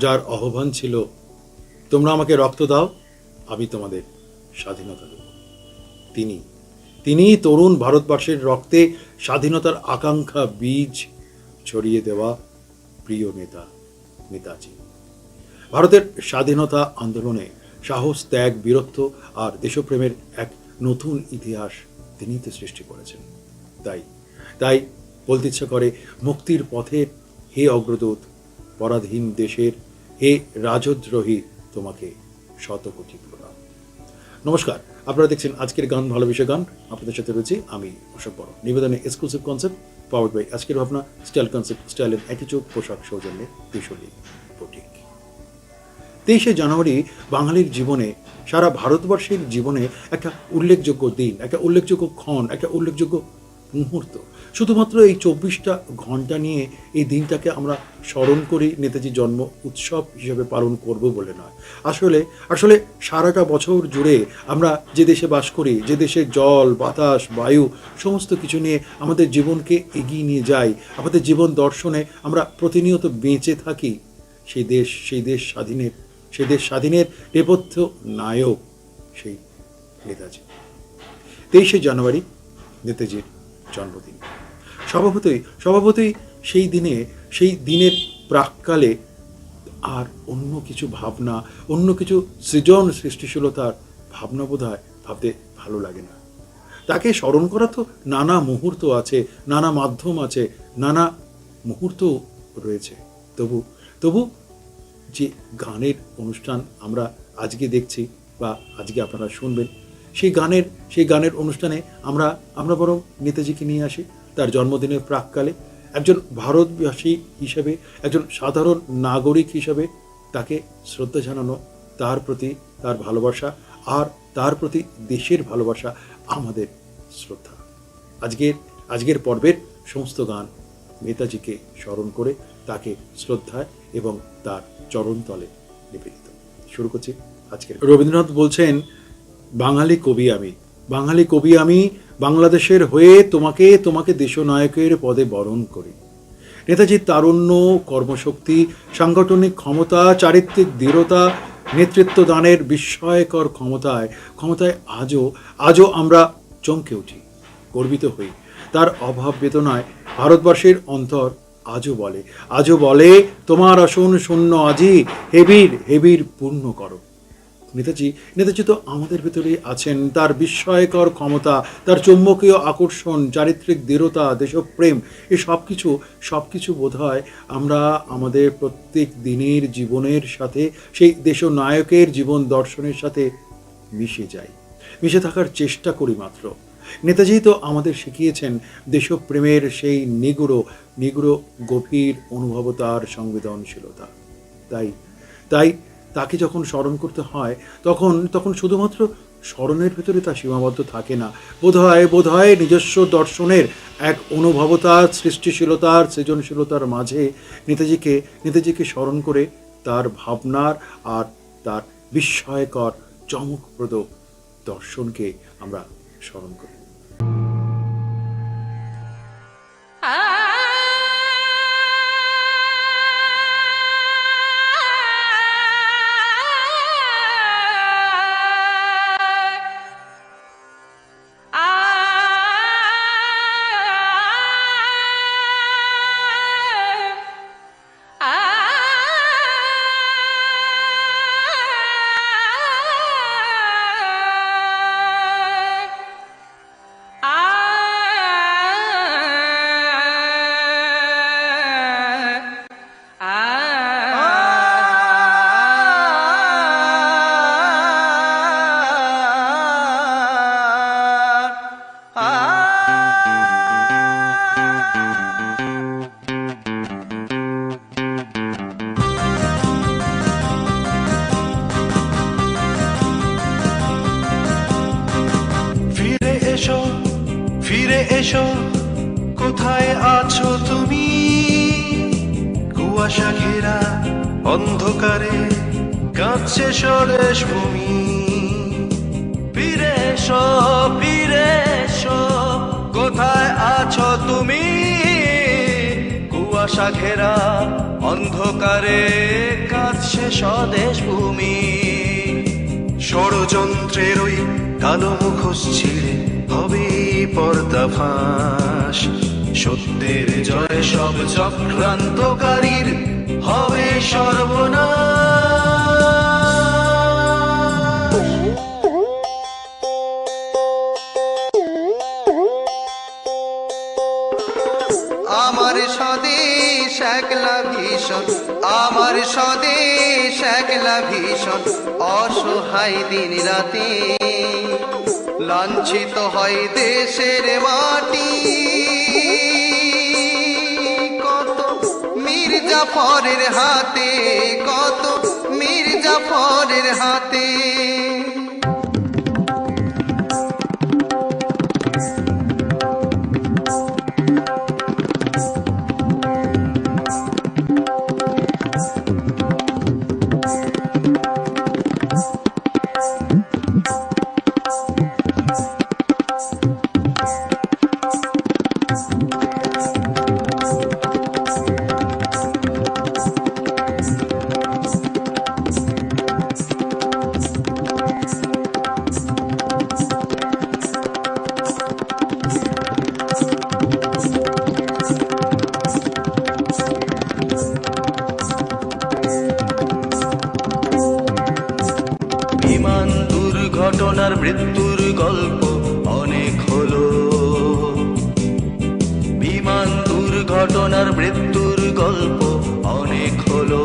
যার আহ্বান ছিল, তোমরা আমাকে রক্ত দাও, আমি তোমাদের স্বাধীনতা দেব। তিনি তরুণ ভারতবর্ষের রক্তে স্বাধীনতার আকাঙ্ক্ষা বীজ ছড়িয়ে দেওয়া প্রিয় নেতা নেতাজি। ভারতের স্বাধীনতা আন্দোলনে সাহস, ত্যাগ, বীরত্ব আর দেশপ্রেমের এক নতুন ইতিহাস তিনি তো সৃষ্টি করেছেন। তাই বলতে ইচ্ছা করে, মুক্তির পথের হে অগ্রদূত, পরাধীন দেশের হে রাজদ্রোহী, তোমাকে শতকোটি প্রণাম। নমস্কার, আপনারা দেখছেন আজকের গান, ভালোবেসে গান। আপনাদের সাথে রয়েছি আমি অশোক বড়। নিবেদনে এক্সক্লুসিভ কনসেপ্ট পাওয়ার্ড বাই আজকের ভাবনা, style concept, style and attitude, পোশাক সৌজন্যে বিশলী বুটিক। 23শে জানুয়ারি বাঙালির জীবনে, সারা ভারতবর্ষের জীবনে একটা উল্লেখযোগ্য দিন, একটা উল্লেখযোগ্য ক্ষণ, একটা উল্লেখযোগ্য মুহূর্ত। শুধুমাত্র এই 24টা ঘন্টা নিয়ে এই দিনটাকে আমরা স্মরণ করি নেতাজি জন্ম উৎসব হিসেবে পালন করব বলে নয়। আসলে সারাটা বছর জুড়ে আমরা যে দেশে বাস করি, যে দেশে জল, বাতাস, বায়ু সমস্ত কিছু নিয়ে আমাদের জীবনকে এগিয়ে নিয়ে যাই, আমাদের জীবন দর্শনে আমরা প্রতিনিয়ত বেঁচে থাকি, সেই দেশ স্বাধীনের নেপথ্য নায়ক সেই নেতাজি। 23শে জানুয়ারি নেতাজির জন্মদিন। স্বভাবতই সেই দিনের প্রাক্কালে আর অন্য কিছু ভাবনা, অন্য কিছু সৃষ্টিশীলতার ভাবনা বোধহয় ভাবতে ভালো লাগে না। তাকে স্মরণ করা তো নানা মুহূর্ত আছে, নানা মাধ্যম আছে, নানা মুহূর্ত রয়েছে। তবু যে গানের অনুষ্ঠান আমরা আজকে দেখছি বা আজকে আপনারা শুনবেন, সেই গানের অনুষ্ঠানে আমরা বরং নেতাজিকে নিয়ে আসি তার জন্মদিনের প্রাক্কালে। একজন ভারতবাসী হিসেবে, একজন সাধারণ নাগরিক হিসেবে তাকে শ্রদ্ধা জানানো, তার প্রতি তার ভালোবাসা আর তার প্রতি দেশের ভালোবাসা আমাদের শ্রদ্ধা। আজকের পর্বের সমস্ত গান নেতাজিকে স্মরণ করে, তাকে শ্রদ্ধায় এবং তার চরণতলে নিবেদিত। শুরু করছি আজকের। রবীন্দ্রনাথ বলছেন, বাঙালি কবি আমি, বাংলাদেশের হয়ে তোমাকে দেশনায়কের পদে বরণ করি। নেতাজির তারুণ্য, কর্মশক্তি, সাংগঠনিক ক্ষমতা, চারিত্রিক দৃঢ়তা, নেতৃত্ব দানের বিস্ময়কর ক্ষমতায় আজও আমরা চমকে উঠি, গর্বিত হই। তার অভাব বেদনায় ভারতবর্ষের অন্তর আজও বলে তোমার আসন শূন্য আজি, হেবির পূর্ণ করো। নেতাজি তো আমাদের ভেতরেই আছেন। তার বিস্ময়কর ক্ষমতা, তার চৌম্বকীয় আকর্ষণ, চারিত্রিক দৃঢ়তা, দেশপ্রেম, এই সব কিছু বোধহয় আমরা আমাদের প্রত্যেক দিনের জীবনের সাথে, সেই দেশনায়কের জীবন দর্শনের সাথে মিশে থাকার চেষ্টা করি মাত্র। নেতাজি তো আমাদের শিখিয়েছেন দেশপ্রেমের সেই নিগুড়ো গভীর অনুভবতার সংবেদনশীলতা। তাই তাকে যখন স্মরণ করতে হয়, তখন শুধুমাত্র স্মরণের ভেতরে তা সীমাবদ্ধ থাকে না। বোধহয় নিজস্ব দর্শনের এক অনুভবতার, সৃষ্টিশীলতার, সৃজনশীলতার মাঝে নেতাজিকে স্মরণ করে তার ভাবনার আর তার বিস্ময়কর চমকপ্রদ দর্শনকে আমরা স্মরণ করি। এসো, কোথায় আছো তুমি? কুয়াশা ঘেরা অন্ধকারে কাঁদছে স্বদেশ ভূমি। ফিরে এসো, কোথায় আছো তুমি? কুয়াশা ঘেরা অন্ধকারে কাঁদছে কাঁদছে স্বদেশ ভূমি। ষড়যন্ত্রের ওই কালো মুখোশ ছিঁড়ে হবে পর্দা ফাঁস, সত্যের জয় সব চক্রান্তকারীর হবে সর্বনাশ। আমার স্বদেশ একলা ভীষণ, আমার স্বদেশ একলা ভীষণ, অসহায় দিন রাতে লাঞ্ছিত হয় দেশের মাটি। কত মীর জাফরের হাতে, কত মীর জাফরের হাতে। বিমান দুর্ঘটনার মৃত্যুর গল্প অনেক হলো, বিমান দুর্ঘটনার মৃত্যুর গল্প অনেক হলো।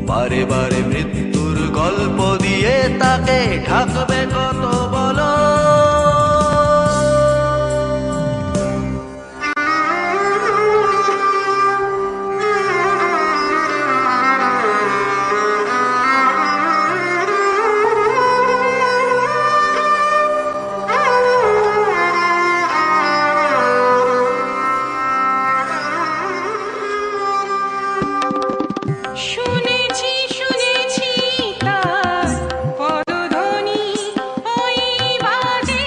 বারে বারে মৃত্যুর গল্প দিয়ে তাকে ঢাকবে কত বলো। শুনেছি শুনেছি তার পদধ্বনি ওই বাজে,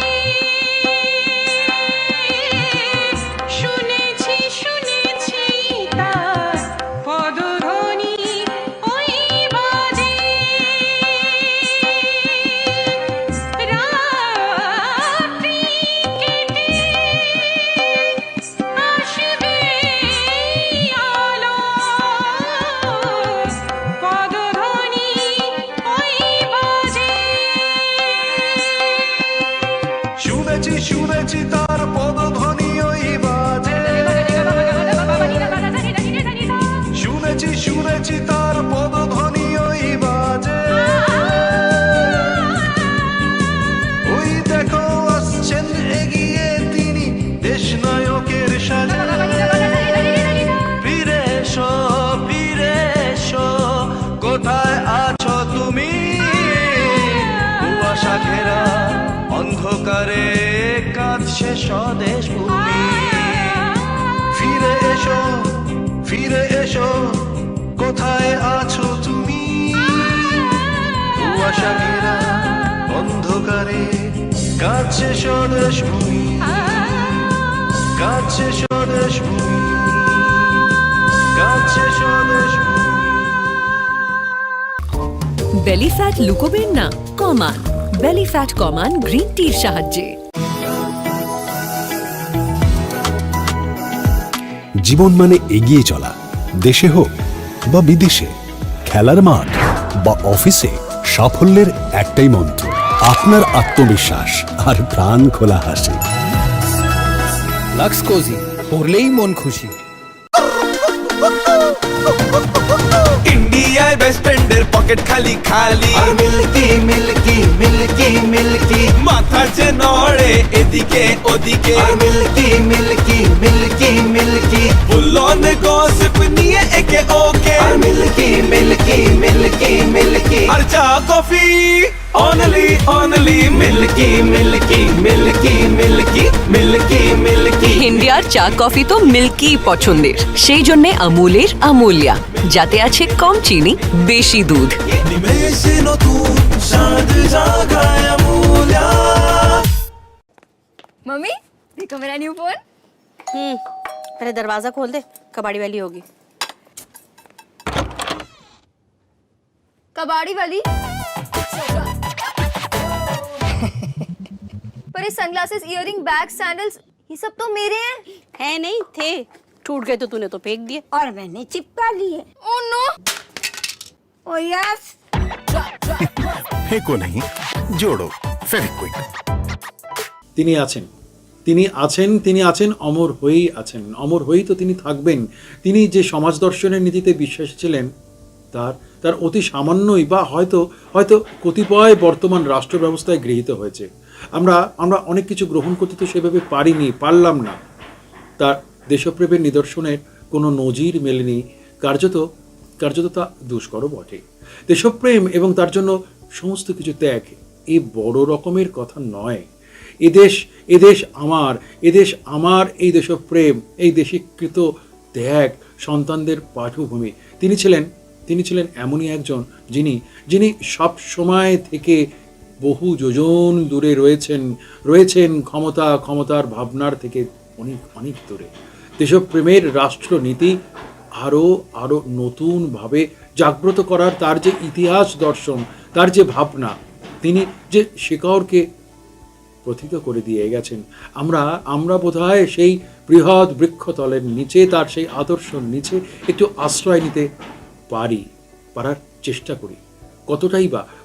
শুনেছি শুনেছি তার পদধ্বনি ওই বাজে। রাত্রি কেটে আসবে আলো, পদধ্বনি ওই বাজে। শুনেছি শুনেছি তার পদধ্বনি ওই বাজে, শুনেছি শুনেছি তার পদধ্বনি ওই বাজে। ওই দেখো আসছেন এগিয়ে তিনি দেশ নায়কের সাজে। ফিরে এসো ফিরে এসো, কোথায় আছো তুমি? কুয়াশা ঘেরা অন্ধকারে কাঁদছে স্বদেশ ভূমি। ফিরে এসো ফিরে এসো, কোথায় আছো তুমি? কুয়াশা ঘেরা অন্ধকারে কাঁদছে স্বদেশ ভূমি, কাঁদছে স্বদেশ ভূমি, কাঁদছে স্বদেশ ভূমি। বেলি ফ্যাট লুকোবেন না, কমান বেলি ফ্যাট কমান গ্রিন টির সাহায্যে। জীবন মানে এগিয়ে চলা, দেশে হোক বা বিদেশে, খেলার মাঠ বা অফিসে, সাফল্যের একটাই মন্ত্র, আপনার আত্মবিশ্বাস আর প্রাণ খোলা হাসি। লাক্স কোজি, পরলেই মন খুশি। ইন্ডিয়ায় বেস্ট ফ্রেন্ডের পকেট খালি খালি, আর মিল্কি মিল্কি মিল্কি মিল্কি মাথা যে নড়ে এদিকে ওদিকে, আর মিল্কি মিল্কি মিল্কি মিল্কি ফুলন গসিপ নিয়ে একে ওকে, আর মিল্কি মিল্কি মিল্কি মিল্কি আর চা coffee only only milky milky milky milky milky milky. ইন্ডিয়ার চা কফি তো মিল্কি পছন্দের, সেই জন্য আমুলের আমুলিয়া, যাতে আছে কম চিনি বেশি দুধ। নিমেষে নতুন স্বাদ জাগায় আমুলিয়া। मम्मी देखो मेरा न्यू फोन। पहले दरवाजा खोल दे, कबाड़ी वाली होगी। कबाड़ी वाली। पर ये सनग्लासेस, इयररिंग, बैग, सैंडल्स, ये सब तो मेरे हैं। है नहीं थे, टूट गए तो तूने तो फेंक दिए और मैंने चिपका लिए। Oh no. Oh yes. फेंको नहीं, जोड़ो फेविक्विक। তিনি আছেন, তিনি আছেন, তিনি আছেন, অমর হয়েই আছেন, অমর হয়েই তো তিনি থাকবেন। তিনি যে সমাজ দর্শনের নীতিতে বিশ্বাসী ছিলেন তার তার অতি সামান্যই বা হয়তো হয়তো কতিপয় বর্তমান রাষ্ট্র ব্যবস্থায় গৃহীত হয়েছে। আমরা আমরা অনেক কিছু গ্রহণ করতে তো সেভাবে পারলাম না। তার দেশপ্রেমের নিদর্শনের কোনো নজির মেলেনি, কার্যত তা দুষ্কর বটে। দেশপ্রেম এবং তার জন্য সমস্ত কিছু ত্যাগ এই বড় রকমের কথা নয়। এদেশ আমার, এই দেশপ্রেম, এই দেশীকৃত ত্যাগ সন্তানদের পাঠভূমি। তিনি ছিলেন এমনই একজন যিনি সব সময় থেকে বহু যোজন দূরে রয়েছেন ক্ষমতার ভাবনার থেকে অনেক দূরে। দেশপ্রেমের রাষ্ট্রনীতি আরো নতুনভাবে জাগ্রত করার তার যে ইতিহাস দর্শন, তার যে ভাবনা, তিনি যে শিকড়কে প্রথিত করে দিয়ে গেছেন। আমরা বোধহয় সেই বৃহৎ বৃক্ষতলের নিচে, তার সেই আদর্শর নিচে একটু আশ্রয় নিতে পারার চেষ্টা করি।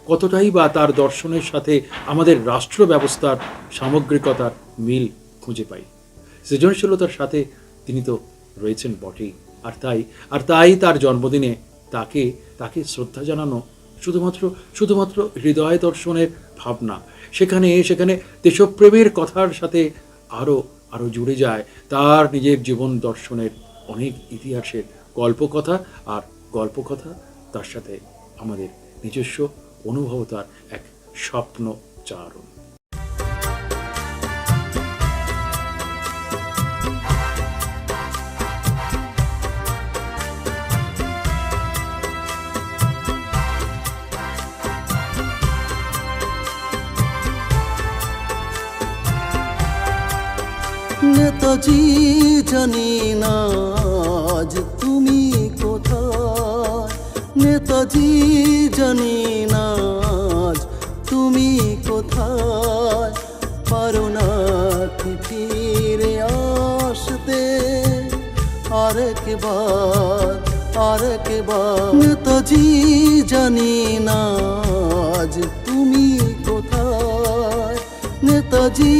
কতটাই বা তার দর্শনের সাথে আমাদের রাষ্ট্র ব্যবস্থার সামগ্রিকতার মিল খুঁজে পাই। সৃজনশীলতার সাথে তিনি তো রয়েছেন বটেই। আর তাই তার জন্মদিনে তাকে শ্রদ্ধা জানানো শুধুমাত্র হৃদয় দর্শনের ভাবনা, সেখানে দেশপ্রেমের কথার সাথে আরো জুড়ে যায় তার নিজের জীবন দর্শনের অনেক ইতিহাসের গল্পকথা, আর গল্পকথা তার সাথে আমাদের নিজস্ব অনুভবতার এক স্বপ্ন চারণ। নেতাজি জানি না আজ তুমি কোথায়, নেতাজি জানি না আজ তুমি কোথায়, পারো না কি ফিরে আসতে আরেকবার। নেতাজি জানি না আজ তুমি কোথায়, নেতাজি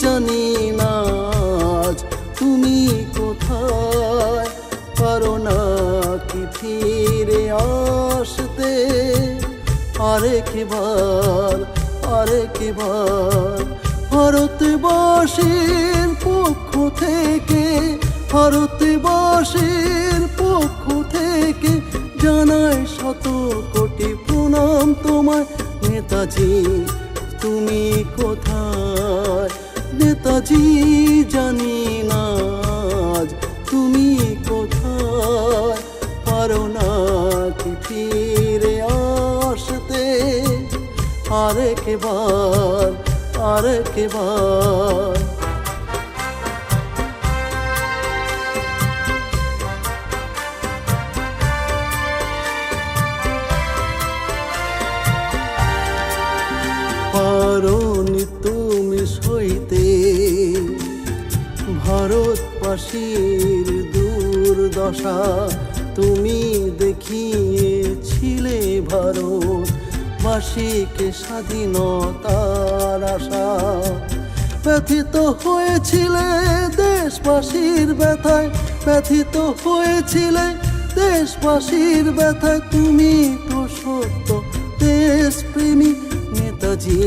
জানি না আজ তুমি কোথায়, পারো না কি ফিরে আসতে আরেকবার। ভারতবাসীর পক্ষ থেকে জানাই শত কোটি প্রণাম তোমায়। নেতাজি তুমি কোথায়, নেতাজি জানি না আজ তুমি কোথায়, পারো না কি ফিরে আসতে আরেকবার। পারোনি তুমি সইতে ভারতবাসীর দুর্দশা, তুমি দেখিয়েছিলে ভারতবাসীকে স্বাধীনতার আশা। ব্যথিত হয়েছিলে দেশবাসীর ব্যথায়, তুমি তো সত্য দেশপ্রেমী। নেতাজি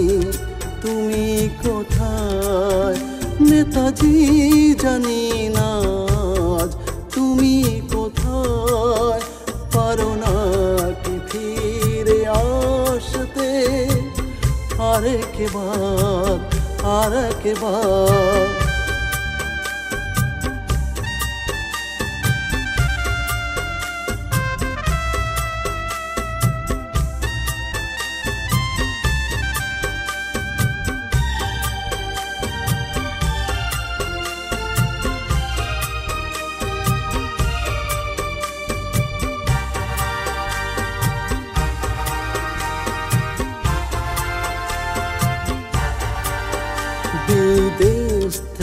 তুমি কোথায়, নেতাজি জানি না আজ তুমি কোথায়, পারো না কি ফিরে আসতে আরেকবার।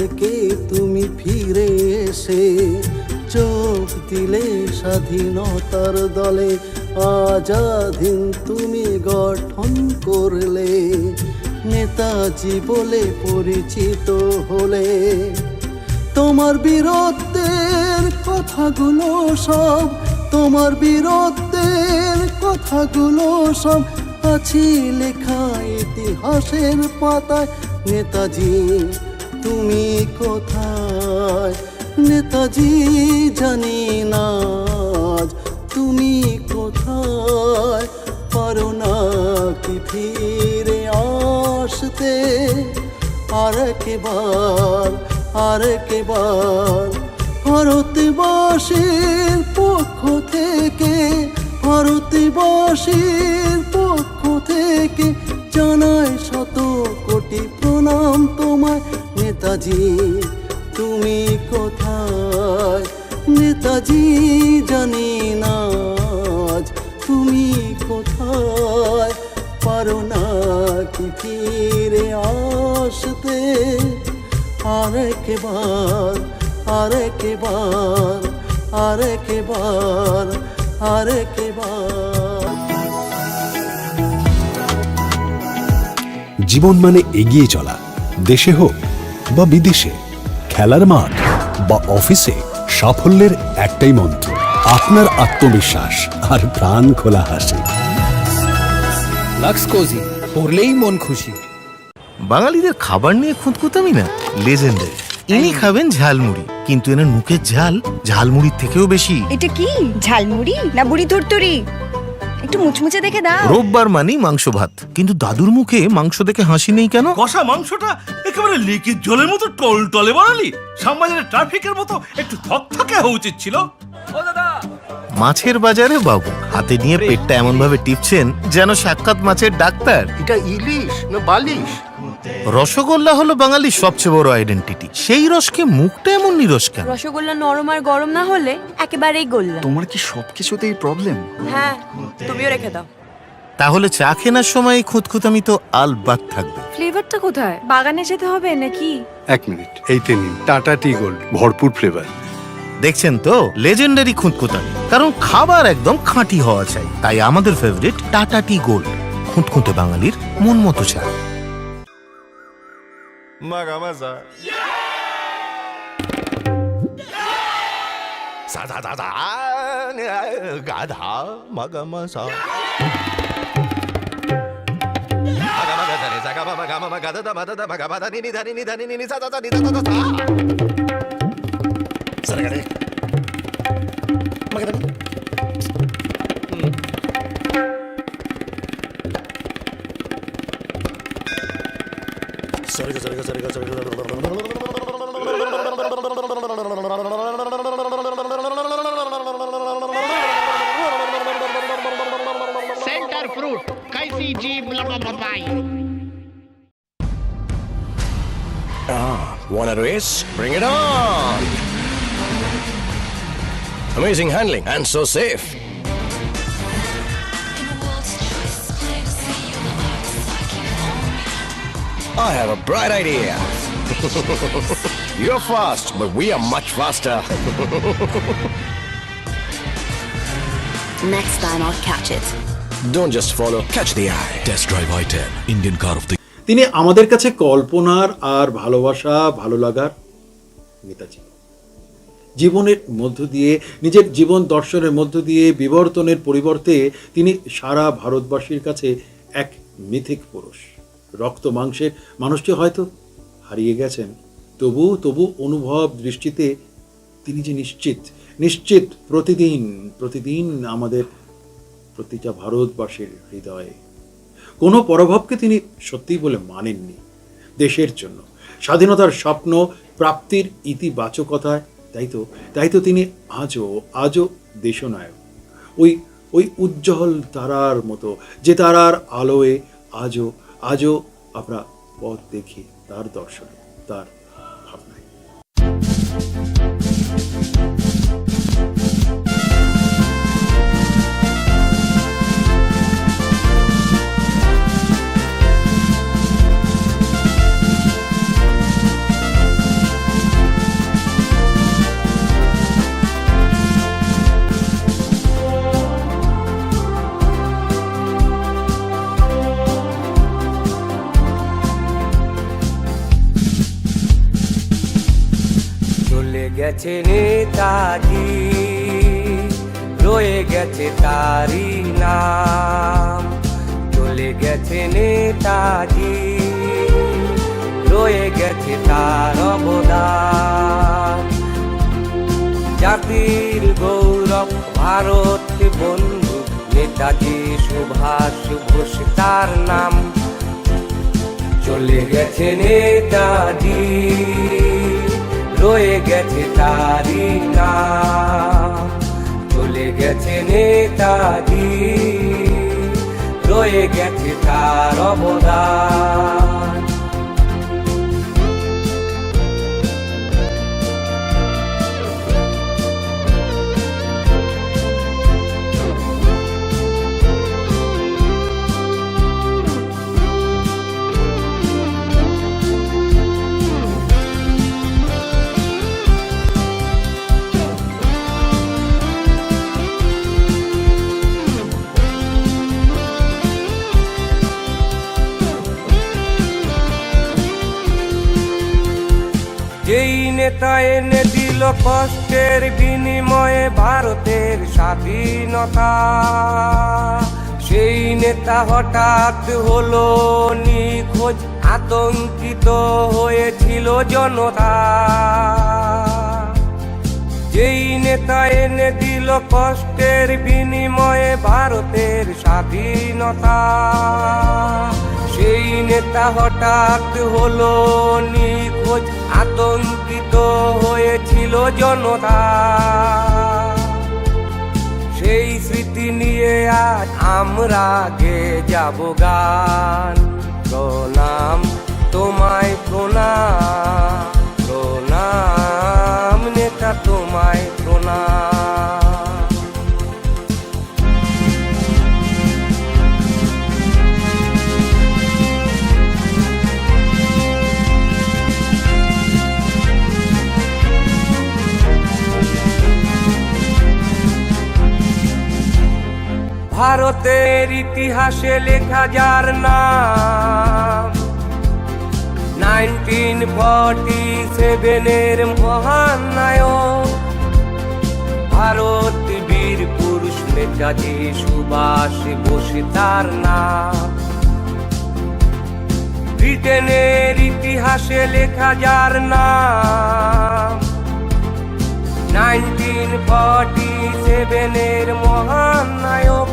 থেকে তুমি ফিরে এসে চোখ দিলে স্বাধীনতার দলে, আজাদিন তুমি গঠন করলে, নেতাজি বলে পরিচিত হলে। তোমার বীরত্বের কথাগুলো সব, তোমার বীরত্বের কথাগুলো সব আছে লেখা ইতিহাসের পাতায়। নেতাজি তুমি কোথায়, নেতাজি জানি না আজ তুমি কোথায়। পারো না কি ফিরে আসতে আর একবার, আর একবার। ভারতবাসীর পক্ষ থেকে, ভারতবাসীর পক্ষ থেকে জানাই শত কোটি প্রণাম তোমায়। নেতাজি তুমি কোথায়, নেতাজি জানি না আজ তুমি কোথায়। পারো না কি ফিরে আসতে আর একবার, আর একবার, আর একবার, আর একবার। জীবন মানে এগিয়ে চলা, দেশে হোক বা বিদেশে, খেলার মাঠ বা অফিসে, সাফল্যের একটাই মন্ত্র, আপনার আত্মবিশ্বাস আর প্রাণ খোলা হাসি। লাক্স কোজি, পরলেই মন খুশি। বাঙালিদের খাবার নিয়ে খুঁতখুঁতামি না লেজেন্ডারি। ইনি খাবেন ঝালমুড়ি, কিন্তু এনার মুখের ঝাল ঝালমুড়ির থেকেও বেশি। এটা কি ঝালমুড়ি না বুড়ি ধরতরি? একটু মুচমুচে দেখে দাও। রোববার মানেই মাংস ভাত, কিন্তু দাদুর মুখে মাংস দেখে হাসি নেই কেন? কষা মাংসটা একেবারে লেকের জলের মতো টলটলে বানালি। শ্যামবাজারের ট্রাফিকের মতো একটু থকথকে হওয়া উচিত ছিল। ও দাদা, মাছের বাজারে বাবু হাতে নিয়ে পেটটা এমন ভাবে টিপছেন যেন সাক্ষাৎ মাছের ডাক্তার। এটা ইলিশ না বালিশ? রসগোল্লা হলো বাঙালির সবচেয়ে বড় আইডেন্টিটি, সেই রসকে মুখটা এমন নিরস কেন? রসগোল্লা নরম আর গরম না হলে একেবারেই গোল্লা। তোমার কি সবকিছুতেই প্রবলেম? হ্যাঁ, তুমিও রেখে দাও। তাহলে চা কেনার সময় খুঁতখুঁতামি তো আলবাত থাকবে। ফ্লেভারটা কোথায়? বাগানে যেতে হবে নাকি? এক মিনিট, এইতে নিন টাটা টি গোল্ড, ভরপুর ফ্লেভার। দেখছেন তো, লেজেন্ডারি খুঁতখুঁতামি, কারণ খাবার একদম খাঁটি হওয়া চাই। তাই আমাদের ফেভারিট টাটা টি গোল্ড, খুঁতখুঁতে বাঙালির মন মতো চা। গাধা মাগা মজা। सेंटर फ्रूट कैसी जीभ लबाबाई। Want a race? Bring it on! Amazing handling and so safe. I have a bright idea. You're fast, but we are much faster. Next time I'll catch it. Don't just follow, catch the eye. Test Drive i10, Indian car of the তিনি আমাদের কাছে কল্পনার আর ভালোবাসা, ভালো লাগার নেতাজি। জীবনের মধ্য দিয়ে, নিজের জীবন দর্শনের মধ্য দিয়ে বিবর্তনের পরিবর্তে তিনি সারা ভারতবাসীর কাছে এক মিথিক পুরুষ। রক্ত মাংসের মানুষটি হয়তো হারিয়ে গেছেন, তবু অনুভব দৃষ্টিতে তিনি যে নিশ্চিত নিশ্চিত প্রতিদিন প্রতিদিন আমাদের প্রতিটা ভারতবাসীর হৃদয়ে। কোনো পরভাবকে তিনি সত্যি বলে মানেননি। দেশের জন্য স্বাধীনতার স্বপ্ন প্রাপ্তির ইতিবাচকতায়, তাই তো তিনি আজও দেশনায়ক। ওই উজ্জ্বল তারার মতো, যে তারার আলোয় আজও আমরা পথ দেখি তার দর্শনে, তার ভাবনায়। গেছে নেতাজি, রয়ে গেছে তারই নাম। চলে গেছে নেতাজি, রয়ে গেছে তার অবদান। জাতির গৌরব ভারত বন্ধু নেতাজি সুভাষ বোস তার নাম। চলে গেছে নেতাজি, রয়ে গেছে তারই নাম। চলে গেছে নেতাজি, রয়ে গেছে তার অবদান। যেই নেতা এনে দিল কষ্টের বিনিময়ে ভারতের স্বাধীনতা, সেই নেতা হঠাৎ হলো নিখোঁজ, আতঙ্কিত হয়েছিল জনতা। যেই নেতা এনে দিল কষ্টের বিনিময়ে ভারতের স্বাধীনতা, সেই নেতা হঠাৎ হলো নিখোঁজ, আতঙ্কিত হয়েছিল জনতা। সেই স্মৃতি নিয়ে আজ আমরা গে যাব গান। প্রণাম তোমায় প্রণাম, প্রণাম নেতা তোমায় প্রণাম। ভারতের ইতিহাসে লেখা যার নাম, 1947 মহান নায়ক ভারত বীর পুরুষ নেতাজি সুভাষ বোস তার নাম। ব্রিটেনের ইতিহাসে লেখা যার নাম, 1947 মহান নায়ক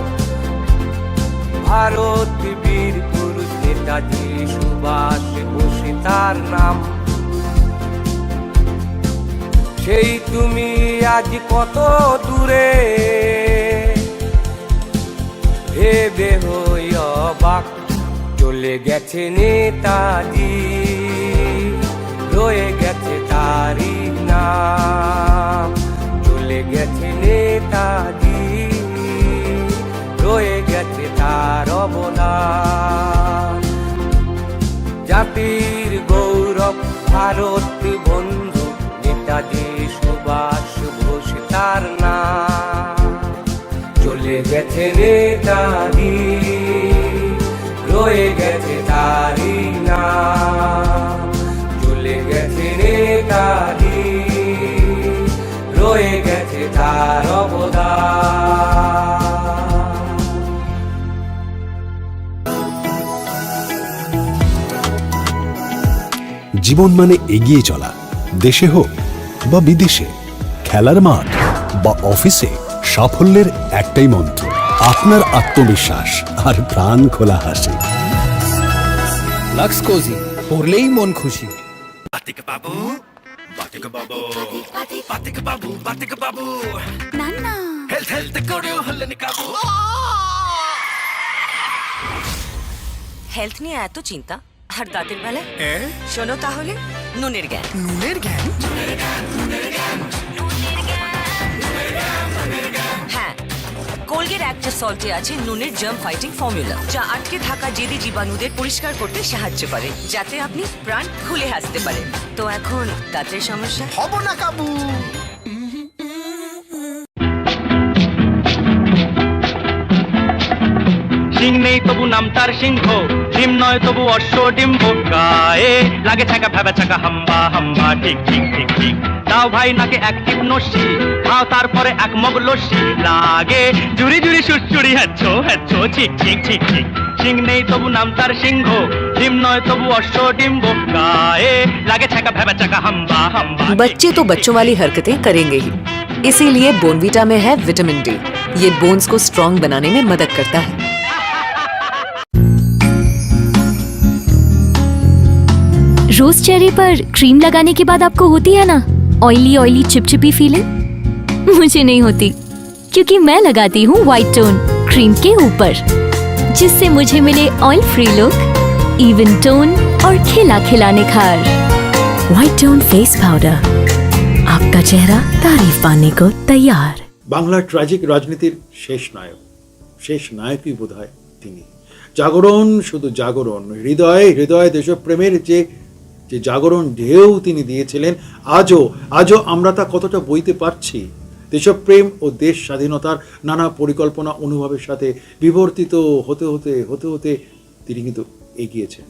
ভারত বীর পুরুষ নেতাজি সুভাষ বোস তার নাম। সেই তুমি আজ কত দূরে, ভেবে হই অবাক। চলে গেছে নেতাজি, রয়ে গেছে তারই নাম। চলে গেছে নেতাজি, রয়ে গেছে তার অবদান। জাতির গৌরব ভারত বন্ধু নেতাজি সুভাষ বোস তার নাম। চলে গেছে নেতাজি, রয়ে গেছে তারই নাম। চলে গেছে নেতাজি, রয়ে গেছে তার অবদান। জীবন মানে এগিয়ে চলা, দেশে হোক বা বিদেশে, খেলার মাঠ বা অফিসে, সাফল্যের একটাই মন্ত্র, আপনার আত্মবিশ্বাস আর প্রাণ খোলা হাসি। লাক্স কোজি, পরলেই মন খুশি। হেলথ নিয়ে এত চিন্তা আর দাঁতের বেলায় শোনো তাহলে নুনের জ্ঞান। নুনের জ্ঞান? হ্যাঁ, কোলগেট অ্যাক্টিভ সল্টে আছে নুনের জার্ম ফাইটিং ফর্মুলা, যা আটকে থাকা জেদি জীবাণুদের পরিষ্কার করতে সাহায্য করে, যাতে আপনি প্রাণ খুলে হাসতে পারেন। তো এখন দাঁতের সমস্যা হব না কাবু। সিং নেই তবু নাম তার সিংহ, ডিম নয় তবু অশ্ব ডিম্ব, গায়ে লাগে ছাকা ভেবা ছাকা হাম্বা হাম্বা, ঠিক ঠিক ঠিক ঠিক। দাও ভাই নাকে এক টিপ নস্যি, খাও তারপরে এক মগ লস্যি। লাগে জুড়ি জুড়ি সুরচুরি হ্যাচ্ছো হ্যাচ্ছো ঠিক ঠিক ঠিক ঠিক। সিং নেই তবু নাম তার সিংহ, ডিম নয় তবু অশ্ব ডিম্ব। গায়ে লাগে ছাকা ভেবা চাকা হাম্বা হাম্বা। बच्चे तो बच्चों वाली हरकतें करेंगे ही, इसीलिए बोनवीटा में है विटामिन डी। ये बोन्स को स्ट्रॉन्ग बनाने में मदद करता है। रोज चेहरे पर क्रीम लगाने के बाद आपको होती है ना ऑयली ऑयली चिपचिपी फीलिंग? मुझे नहीं होती, क्योंकि मैं लगाती हूँ व्हाइट टोन क्रीम के ऊपर, जिससे मुझे मिले oil free look, even tone और खिला खिला निखार। व्हाइट टोन फेस पाउडर, आपका चेहरा तारीफ पाने को तैयार। বাংলার ট্র্যাজিক রাজনীতির শেষ নায়কই বোধহয় তিনি। জাগরণ, শুধু জাগরণ, হৃদয়ে হৃদয়ে দেশপ্রেমের যে জাগরণ ঢেউ তিনি দিয়েছিলেন, আজও আমরা তা কতটা বইতে পারছি। দেশপ্রেম ও দেশ স্বাধীনতার নানা পরিকল্পনা অনুভবের সাথে বিবর্তিত হতে হতে হতে হতে তিনি কিন্তু এগিয়েছেন,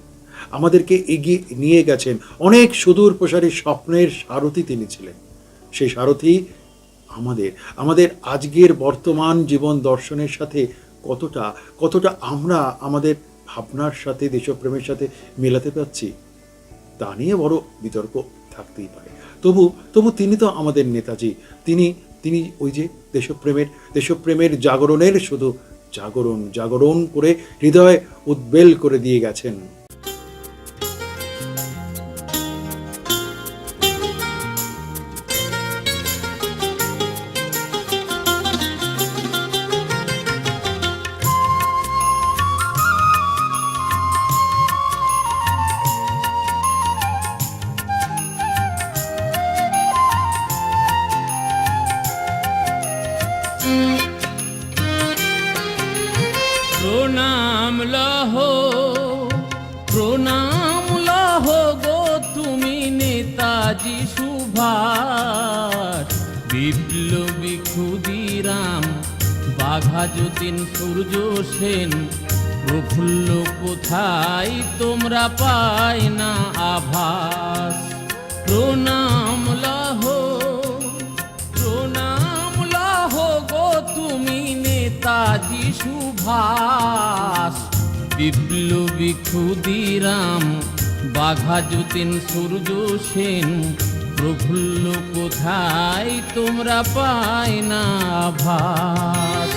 আমাদেরকে এগিয়ে নিয়ে গেছেন। অনেক সুদূর প্রসারী স্বপ্নের সারথি তিনি ছিলেন। সেই সারথি আমাদের আজকের বর্তমান জীবন দর্শনের সাথে কতটা আমরা আমাদের ভাবনার সাথে, দেশপ্রেমের সাথে মেলাতে পারছি, তা নিয়ে বড় বিতর্ক থাকতেই পারে। তবু তিনি তো আমাদের নেতাজি। তিনি ওই যে দেশপ্রেমের জাগরণের শুধু জাগরণ করে হৃদয় উদ্বেল করে দিয়ে গেছেন। প্রণাম লহো গো তুমি নেতাজি সুভাষ, বিপ্লবী ক্ষুদিরাম, বাঘা যতীন, সূর্য সেন, প্রফুল্ল কোথায় তোমরা পাই না আভাস। প্রণাম লহো গো তুমি নেতাজি সুভাষ, বিপ্লবী ক্ষুদিরাম, বাঘা যতীন, সূর্য সেন, প্রফুল্ল কোথায় তোমরা পাই না আভাস।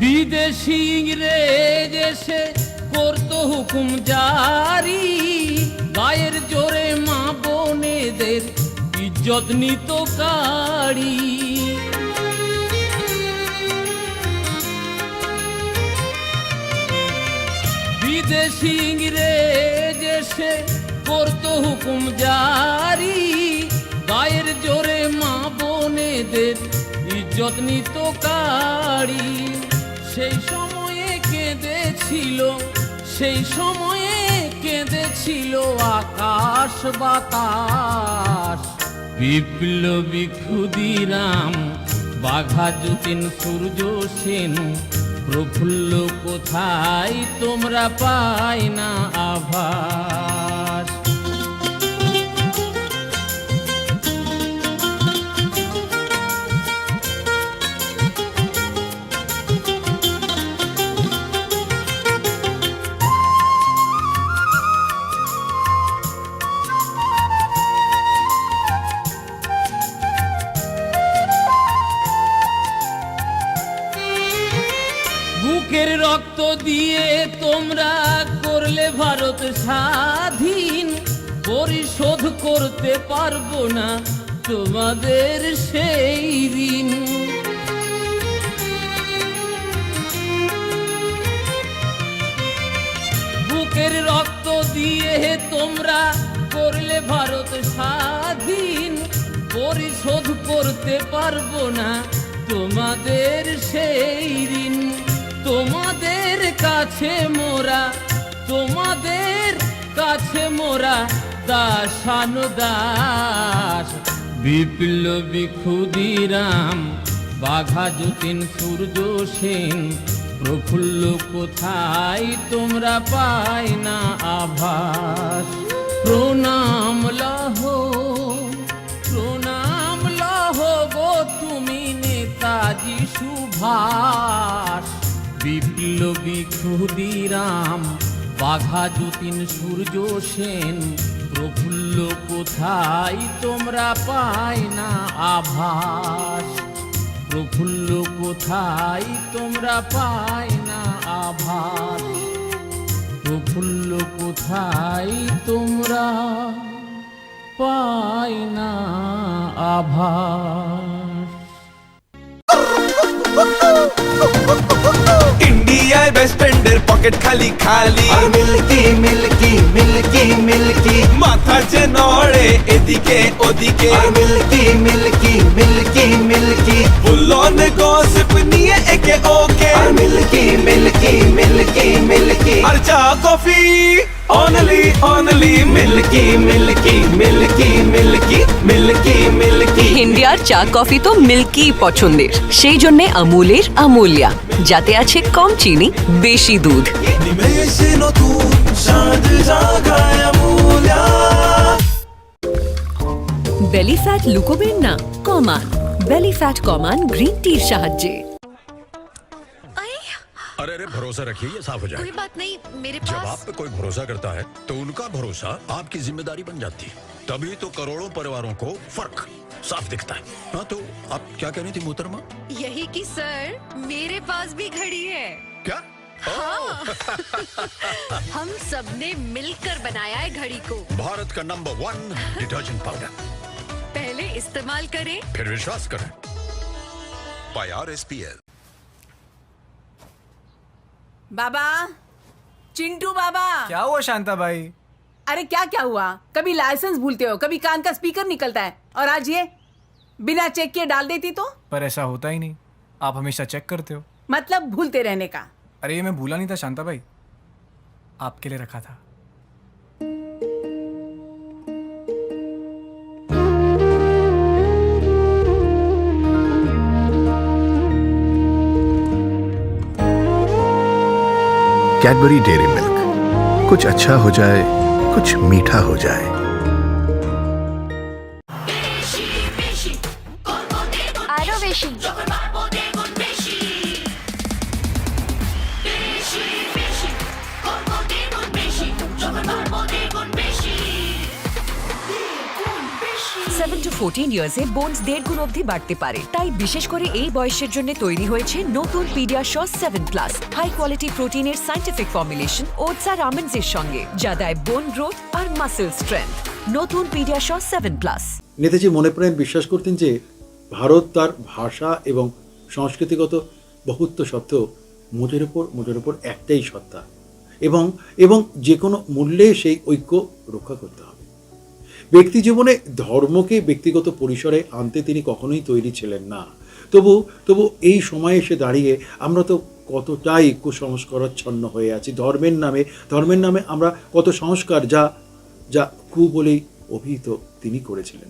বিদেশি ইংরেজ এসে করতো হুকুম জারি, গায়ের জোরে মা বোনেদের ইজ্জত নিত কাড়ি। বিদেশি ইংরেজ এসে করতো হুকুম জারি, গায়ের জোরে মা বোনেদের ইজ্জত নিত কাড়ি। সেই সময়ে কেঁদেছিল আকাশ বাতাস, বিপ্লবী ক্ষুদিরাম, বাঘা যতীন, সূর্য সেন, প্রফুল্ল কোথায় তোমরা পাই না আভাস। বুকের রক্ত দিয়ে তোমরা করলে ভারত স্বাধীন, পরিশোধ করতে পারবো না তোমাদের সেই ঋণ। বুকের রক্ত দিয়ে তোমরা করলে ভারত স্বাধীন, পরিশোধ করতে পারবো না তোমাদের সেই ঋণ। তোমাদের কাছে কাছে মোরা, তোমাদের কাছে মোরা দাসানুদাস। বিপ্লবী ক্ষুদিরাম, বাঘা যতীন, সূর্য সেন, প্রফুল্ল কোথায় তোমরা পাই না আভাস। প্রণাম লহ, প্রণাম লহ গো তুমি নেতাজি সুভাষ। বিপ্লবী ক্ষুদিরাম, বাঘা যতীন, সূর্য সেন, প্রফুল্ল কোথায় তোমরা পাই না আভাস। প্রফুল্ল কোথায় তোমরা পাই না আভাস। প্রফুল্ল কোথায় তোমরা পাই না আভাস। ইন্ডিয়ায় বেস্ট ফ্রেন্ডের পকেট খালি খালি, আর মিল্কি মিল্কি মিল্কি মিল্কি মাথা যে নড়ে এদিকে ওদিকে, আর মিল্কি মিল্কি মিল্কি মিল্কি ফুলন গসিপ নিয়ে একে ওকে, আর মিল্কি মিল্কি মিল্কি মিল্কি আর চা coffee only only milky milky milky milky milky milky. ইন্ডিয়ার চা কফি তো মিল্কি পছন্দের, সেই জন্য আমুলের আমুলিয়া, যাতে আছে কম চিনি বেশি দুধ। নিমেষে নতুন স্বাদ জাগায় আমুলিয়া। বেলি ফ্যাট লুকোবেন না, কমান বেলি ফ্যাট কমান গ্রিন টির সাহায্যে। अरे अरे भरोसा रखिए, ये साफ हो जाएगा। कोई बात नहीं, मेरे जब पास आप पे कोई भरोसा करता है तो उनका भरोसा आपकी जिम्मेदारी बन जाती है। तभी तो करोड़ों परिवारों को फर्क साफ दिखता है। हाँ, तो आप क्या कह रही थी मोहतरमा? यही कि सर मेरे पास भी घड़ी है। क्या? हाँ। हम सबने मिलकर बनाया है घड़ी को। भारत का नंबर 1 डिटर्जेंट पाउडर। पहले इस्तेमाल करें, फिर विश्वास करें। By RSPL। बाबा, चिंटू बाबा। क्या हुआ शांता भाई? अरे क्या क्या हुआ? कभी लाइसेंस भूलते हो, कभी कान का स्पीकर निकलता है, और आज ये बिना चेक किए डाल देती तो? पर ऐसा होता ही नहीं, आप हमेशा चेक करते हो। मतलब भूलते रहने का। अरे ये मैं भूला नहीं था शांता भाई, आपके लिए रखा था। कैडबरी डेयरी मिल्क, कुछ अच्छा हो जाए, कुछ मीठा हो जाए। আরো বেশি। সেভেন টু 14 ইয়ার্সে বোনস 1.5 গুণ অবধি বাড়তে পারে, তাই বিশেষ করে এই বয়সের জন্য তৈরি হয়েছে নতুন পিডিয়াশিওর 7+, হাই কোয়ালিটি প্রোটিনের সায়েন্টিফিক ফর্মুলেশন ওটস আর আমন্ডস এর সঙ্গে, যা দেয় বোন গ্রোথ আর মাসেল স্ট্রেংথ। নতুন পিডিয়াশিওর 7+। নেতাজি মনে প্রাণ বিশ্বাস করতেন যে ভারত তার ভাষা এবং সংস্কৃতিগত বহুত্ব সত্ত্বেও মোটের ওপর একটাই সত্তা, এবং যে কোনো মূল্যে সেই ঐক্য রক্ষা করতে হবে। ব্যক্তি জীবনে ধর্মকে ব্যক্তিগত পরিসরে আনতে তিনি কখনোই তৈরি ছিলেন না। তবু এই সময়ে এসে দাঁড়িয়ে আমরা তো কতটাই কুসংস্কারাচ্ছন্ন হয়ে আছি। ধর্মের নামে আমরা কত সংস্কার যা বলেই অভিহিত তিনি করেছিলেন।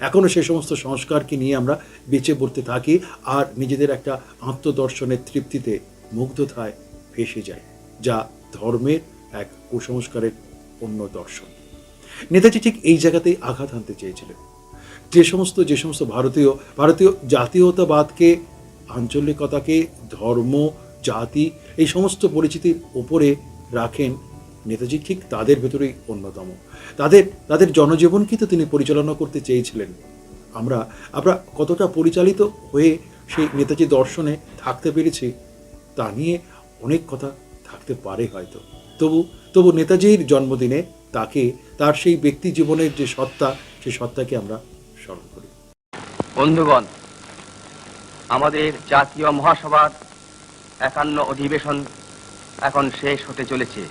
এখনো সে সমস্ত সংস্কারকে নিয়ে আমরা বেঁচে পড়তে থাকি আর নিজেদের একটা আত্মদর্শনের তৃপ্তিতে মুগ্ধতায় ভেসে যায়, যা ধর্মের এক কুসংস্কারের অন্য দর্শন। নেতাজি ঠিক এই জায়গাতেই আঘাত হানতে চেয়েছিলেন। যে সমস্ত ভারতীয় জাতীয়তাবাদকে, আঞ্চলিকতাকে, ধর্ম, জাতি এই সমস্ত পরিচিতির ওপরে রাখেন, নেতাজি ঠিক তাদের ভেতরেই অন্যতম। তাদের জনজীবনকে তো তিনি পরিচালনা করতে চেয়েছিলেন। আমরা কতটা পরিচালিত হয়ে সেই নেতাজি দর্শনে থাকতে পেরেছি তা নিয়ে অনেক কথা থাকতে পারে হয়তো। তবু নেতাজির জন্মদিনে তার সেই ব্যক্তি জীবনের যে সত্তা, সেই সত্তাকে আমরা স্মরণ করি। বন্ধুগণ, আমাদের জাতীয় মহাসভার 51 অধিবেশন এখন শেষ হতে চলেছে।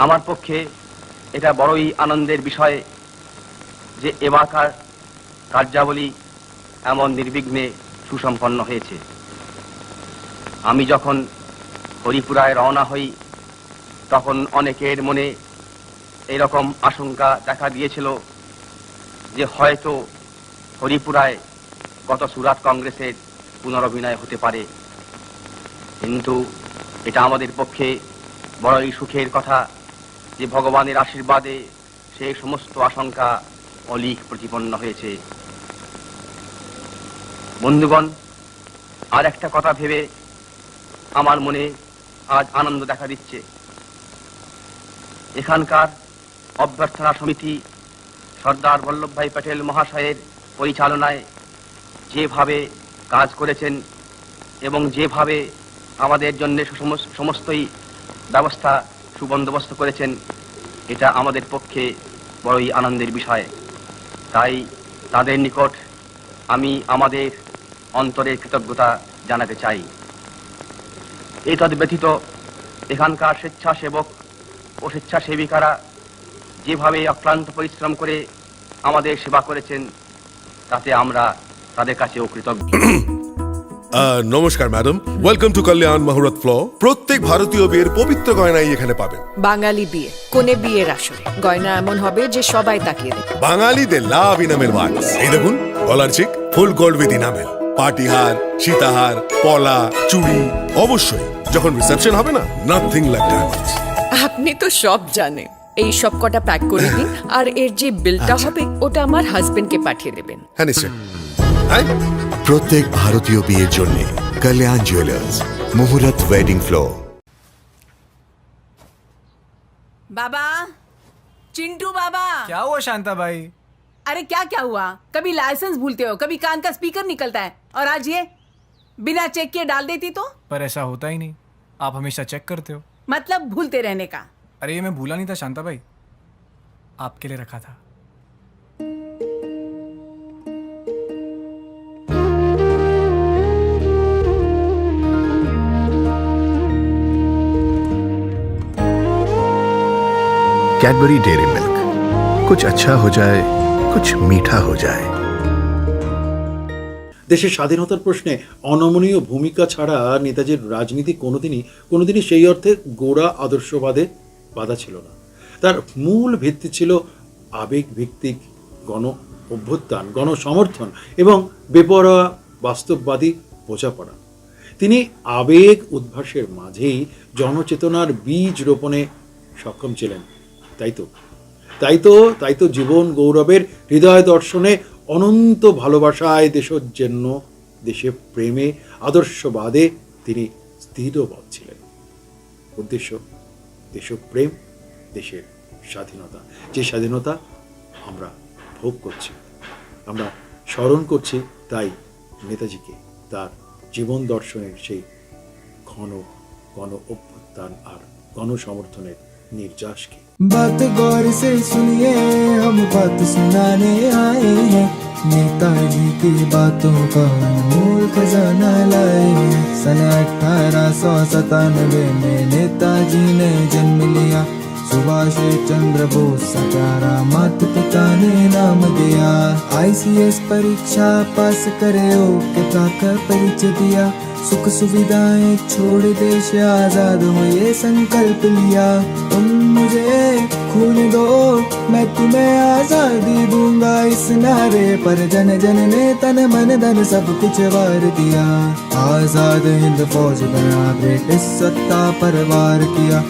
আমার পক্ষে এটা বড়ই আনন্দের বিষয় যে এবারকার কার্যাবলী এমন নির্বিঘ্নে সুসম্পন্ন হয়েছে। আমি যখন হরিপুরায় রওনা হই তখন অনেকের মনে এরকম আশঙ্কা দেখা দিয়েছিল যে হয়তো হরিপুরায় গত সুরাট কংগ্রেসের পুনরভিনয় হতে পারে, কিন্তু এটা আমাদের পক্ষে বড়ই সুখের কথা যে ভগবানের আশীর্বাদে সেই সমস্ত আশঙ্কা অলীক প্রতিপন্ন হয়েছে। বন্ধুগণ, আর একটা কথা ভেবে আমার মনে আজ আনন্দ দেখা দিচ্ছে। এখানকার অভ্যর্থনা সমিতি সর্দার বল্লভভাই প্যাটেল মহাশয়ের পরিচালনায় যেভাবে কাজ করেছেন এবং যেভাবে আমাদের জন্য সমস্তই ব্যবস্থা সুবন্দোবস্ত করেছেন, এটা আমাদের পক্ষে বড়ই আনন্দের বিষয়। তাই তাদের নিকট আমি আমাদের অন্তরের কৃতজ্ঞতা জানাতে চাই। এতদ ব্যতীত এখানকার স্বেচ্ছাসেবক ও স্বেচ্ছাসেবিকারা যেভাবে অক্লান্ত পরিশ্রম করে আমাদের সেবা করেছেন, তাতে আমরা তাদের কাছেও কৃতজ্ঞ। নমস্কার ম্যাডাম, ওয়েলকাম টু কল্যাণ মুহূর্ত ফ্লোর। প্রত্যেক ভারতীয় বিয়ের পবিত্র গয়নাই এখানে পাবেন। বাঙালি বিয়ে, কোনে বিয়ের আসরে গয়না এমন হবে যে সবাই তাকিয়ে দেখবে। বাঙালিদের লাভ ইনামের ওয়ার্ডস। এই দেখুন, গলার চিক ফুল গোল্ড উইথ ইনামেল, পাটিহার, সীতাহার, পলা, চুড়ি, অবশ্যই যখন রিসেপশন হবে না, নাথিং লাইক ডায়মন্ডস। আপনি তো সব জানেন। এই সব কটা প্যাক করে দিন, আর এর যে বিলটা হবে ওটা আমার হাজবেন্ডকে পাঠিয়ে দেবেন। হ্যাঁ নিশ্চয়। প্রত্যেক ভারতীয় বিয়ের জন্য কল্যাণ জুয়েলার্স, মুহূর্ত ওয়েডিং ফ্লোর। बाबा, चिंटू बाबा। क्या हुआ शांता भाई? अरे क्या क्या हुआ? कभी लाइसेंस भूलते हो, कभी कान का स्पीकर निकलता है, और आज ये बिना चेक किए डाल देती तो? पर ऐसा होता ही नहीं, आप हमेशा चेक करते हो। मतलब भूलते रहने का। अरे ये मैं भूला नहीं था शांता भाई, आपके लिए रखा था। कैडबरी डेयरी मिल्क, कुछ अच्छा हो जाए, कुछ मीठा हो जाए। দেশের স্বাধীনতার প্রশ্নে অনমনীয় ভূমিকা ছাড়া নেতাজির রাজনীতি কোনোদিনই সেই অর্থে গোড়া আদর্শবাদে বাধা ছিল না। তার মূল ভিত্তি ছিল আবেগভিত্তিক গণ অভ্যুত্থান, গণসমর্থন এবং বেপরোয়া বাস্তববাদী বোঝাপড়া। তিনি আবেগ উদ্ভাসের মাঝেই জনচেতনার বীজ রোপণে সক্ষম ছিলেন। তাই তো জীবন গৌরবের হৃদয় দর্শনে, অনন্ত ভালোবাসায় দেশের জন্য, দেশে প্রেমে, আদর্শবাদে তিনি স্থিরবৎ ছিলেন। উদ্দেশ্য দেশপ্রেম, দেশের স্বাধীনতা, যে স্বাধীনতা আমরা ভোগ করছি, আমরা স্মরণ করছি। তাই নেতাজিকে, তার জীবন দর্শনের সেই গণ অভ্যুত্থান আর গণসমর্থনের निर्जाश की बात गौर से सुनिए, हम बात सुनाने आए हैं। नेताजी की बातों का अनमोल खजाना लाए हैं। सन 1897 में नेताजी ने जन्म लिया। सुभाष चंद्र बोस का प्यारा माता पिता ने नाम दिया। ICS परीक्षा पास करे ओके का परिचय दिया। सुख सुविधाएं छोड़ देश आजाद हो ये संकल्प लिया। तुम मुझे खून दो, मैं तुम्हें आजादी दूंगा। इस नारे पर जन जन ने तन मन धन सब कुछ वार दिया। आजाद हिंद फौज गया, ब्रिटिश सत्ता पर वार किया।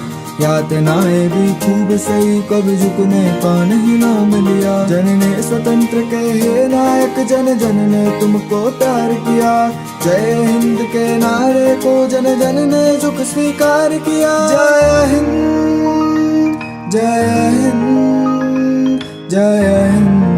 यातनाएं भी खूब सही, कभी झुकने का नहीं नाम लिया। जन ने स्वतंत्र के हे नायक, जन जन ने तुमको प्यार किया। जय हिंद के नारे को जन जन ने झुक स्वीकार किया। जय हिंद, जय हिंद, जय हिंद।